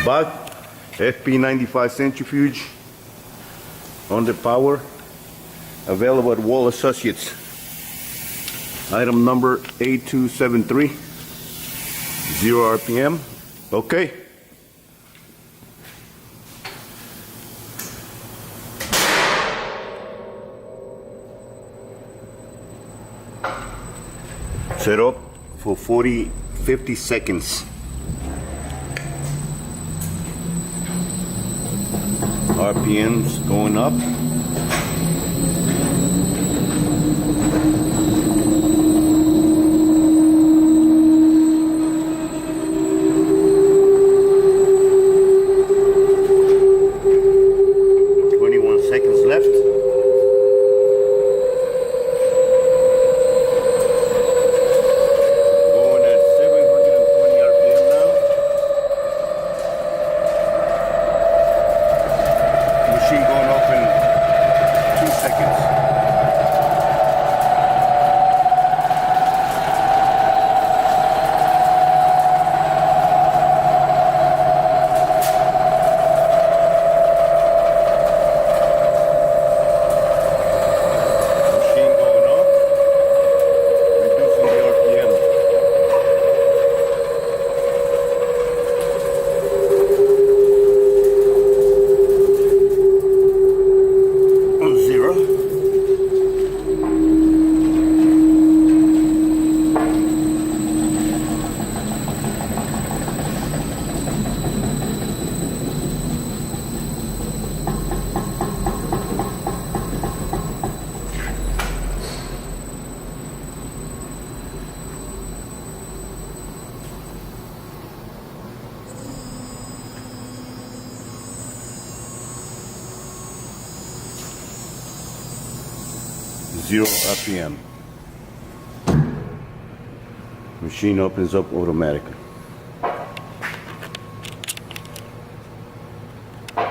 Bock FP-95 centrifuge, under power, available at Wohl Associates. Item number 8273, 0 RPM. Okay. Set up for 50 seconds. RPMs going up. Left. Going at 720 RPM now. Machine going off in 2 seconds. Zero RPM. Machine opens up automatically.